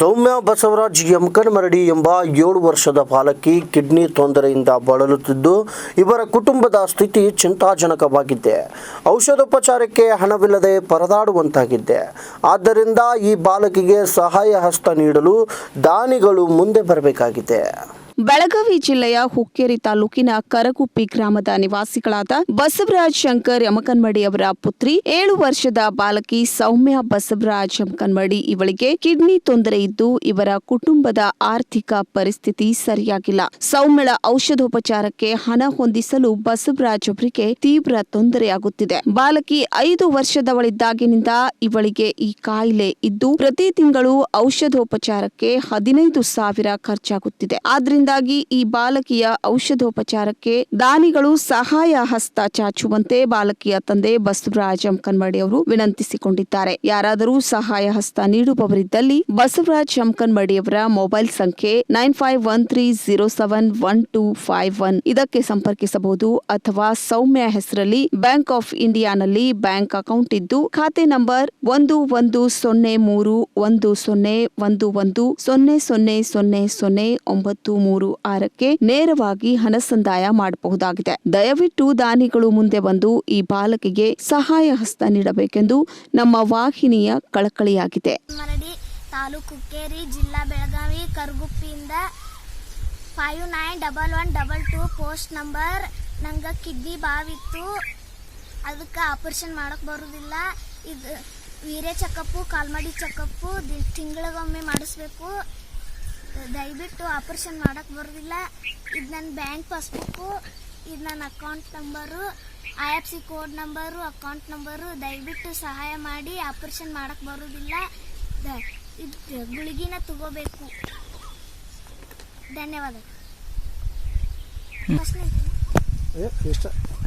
ಸೌಮ್ಯ ಬಸವರಾಜ್ ಯಮಕನಮರಡಿ ಎಂಬ 7 ವರ್ಷದ ಬಾಲಕಿ ಕಿಡ್ನಿ ತೊಂದರೆಯಿಂದ ಬಳಲುತ್ತಿದ್ದು ಇವರ ಕುಟುಂಬದ ಸ್ಥಿತಿ ಚಿಂತಾಜನಕವಾಗಿದೆ. ಔಷಧೋಪಚಾರಕ್ಕೆ ಹಣವಿಲ್ಲದೆ ಪರದಾಡುವಂತಾಗಿದೆ. ಆದ್ದರಿಂದ ಈ ಬಾಲಕಿಗೆ ಸಹಾಯ ಹಸ್ತ ನೀಡಲು ದಾನಿಗಳು ಮುಂದೆ ಬರಬೇಕಾಗಿದೆ. ಬೆಳಗಾವಿ ಜಿಲ್ಲೆಯ ಹುಕ್ಕೇರಿ ತಾಲೂಕಿನ ಕರಗುಪ್ಪಿ ಗ್ರಾಮದ ನಿವಾಸಿಗಳಾದ ಬಸವರಾಜ್ ಶಂಕರ್ ಯಮಕನಮರಡಿ ಅವರ ಪುತ್ರಿ 7 ವರ್ಷದ ಬಾಲಕಿ ಸೌಮ್ಯ ಬಸವರಾಜ್ ಯಮಕನಮರಡಿ ಇವಳಿಗೆ ಕಿಡ್ನಿ ತೊಂದರೆ ಇದ್ದು ಇವರ ಕುಟುಂಬದ ಆರ್ಥಿಕ ಪರಿಸ್ಥಿತಿ ಸರಿಯಾಗಿಲ್ಲ. ಸೌಮ್ಯಳ ಔಷಧೋಪಚಾರಕ್ಕೆ ಹಣ ಹೊಂದಿಸಲು ಬಸವರಾಜ್ ಅವರಿಗೆ ತೀವ್ರ ತೊಂದರೆಯಾಗುತ್ತಿದೆ. ಬಾಲಕಿ 5 ವರ್ಷದವಳಿದ್ದಾಗಿನಿಂದ ಇವಳಿಗೆ ಈ ಕಾಯಿಲೆ ಇದ್ದು ಪ್ರತಿ ತಿಂಗಳು ಔಷಧೋಪಚಾರಕ್ಕೆ 15,000 ಖರ್ಚಾಗುತ್ತಿದೆ. ಆದ್ರಿಂದ ಈ ಬಾಲಕಿಯ ಔಷಧೋಪಚಾರಕ್ಕೆ ದಾನಿಗಳು ಸಹಾಯ ಹಸ್ತ ಚಾಚುವಂತೆ ಬಾಲಕಿಯ ತಂದೆ ಬಸವರಾಜ್ ಯಮಕನಮರಡಿ ಅವರು ವಿನಂತಿಸಿಕೊಂಡಿದ್ದಾರೆ. ಯಾರಾದರೂ ಸಹಾಯ ಹಸ್ತ ನೀಡುವವರಿದ್ದಲ್ಲಿ ಬಸವರಾಜ್ ಯಮಕನಮರಡಿ ಅವರ ಮೊಬೈಲ್ ಸಂಖ್ಯೆ 9513071251 ಇದಕ್ಕೆ ಸಂಪರ್ಕಿಸಬಹುದು ಅಥವಾ ಸೌಮ್ಯ ಹೆಸರಲ್ಲಿ ಬ್ಯಾಂಕ್ ಆಫ್ ಇಂಡಿಯಾನಲ್ಲಿ ಬ್ಯಾಂಕ್ ಅಕೌಂಟ್ ಇದ್ದು ಖಾತೆ ನಂಬರ್ 11101111000093 ನೇರವಾಗಿ ಹಣ ಸಂದಾಯ ಮಾಡಬಹುದಾಗಿದೆ. ದಯವಿಟ್ಟು ದಾನಿಗಳು ಮುಂದೆ ಬಂದು ಈ ಬಾಲಕಿಗೆ ಸಹಾಯ ಹಸ್ತ ನೀಡಬೇಕೆಂದು ನಮ್ಮ ವಾಹಿನಿಯ ಕಳಕಳಿಯಾಗಿದೆ. ತಾಲೂಕು ಹುಕ್ಕೇರಿ, ಜಿಲ್ಲಾ ಬೆಳಗಾವಿ, ಕರಗುಪ್ಪಿಯಿಂದ 591122 ಪೋಸ್ಟ್ ನಂಬರ್. ನಂಗೆ ಕಿಡ್ನಿ ಬಾವಿತ್ತು, ಅದಕ್ಕೆ ಆಪರೇಷನ್ ಮಾಡಕ್ ಬರುದಿಲ್ಲ. ಇದು ವೀರ್ಯ ಚೆಕಪ್ಪು, ಕಾಲ್ಮಡಿ ಚೆಕಪ್ಪು ತಿಂಗಳಿಗೊಮ್ಮೆ ಮಾಡಿಸ್ಬೇಕು. ದಯವಿಟ್ಟು ಆಪರೇಷನ್ ಮಾಡಕ್ಕೆ ಬರೋದಿಲ್ಲ. ಇದು ನನ್ನ ಬ್ಯಾಂಕ್ ಪಾಸ್ಬುಕ್ಕು, ಇದು ನನ್ನ account number, IFSC code number, account number. ದಯವಿಟ್ಟು ಸಹಾಯ ಮಾಡಿ. ಆಪರೇಷನ್ ಮಾಡಕ್ಕೆ ಬರೋದಿಲ್ಲ. ಇದು ಗುಳಿಗಿನ ತಗೋಬೇಕು. ಧನ್ಯವಾದ.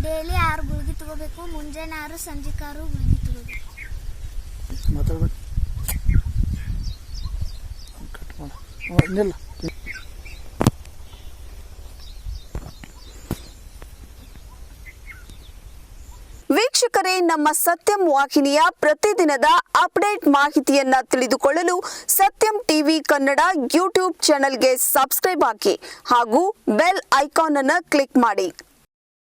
ಡೈಲಿ 6 ಗುಳಿಗೆ ತಗೋಬೇಕು. ಮುಂಜಾನೆ 6, ಸಂಜೆ 6 ಗುಳಿಗೆ ತಗೋಬೇಕು. ವೀಕ್ಷಕರೇ, ನಮ್ಮ ಸತ್ಯಂ ವಾಹಿನಿಯ ಪ್ರತಿದಿನದ ಅಪ್ಡೇಟ್ ಮಾಹಿತಿಯನ್ನ ತಿಳಿದುಕೊಳ್ಳಲು ಸತ್ಯಂ ಟಿವಿ ಕನ್ನಡ ಯೂಟ್ಯೂಬ್ ಚಾನೆಲ್ಗೆ ಸಬ್ಸ್ಕ್ರೈಬ್ ಆಗಿ ಹಾಗೂ ಬೆಲ್ ಐಕಾನ್ ಅನ್ನು ಕ್ಲಿಕ್ ಮಾಡಿ.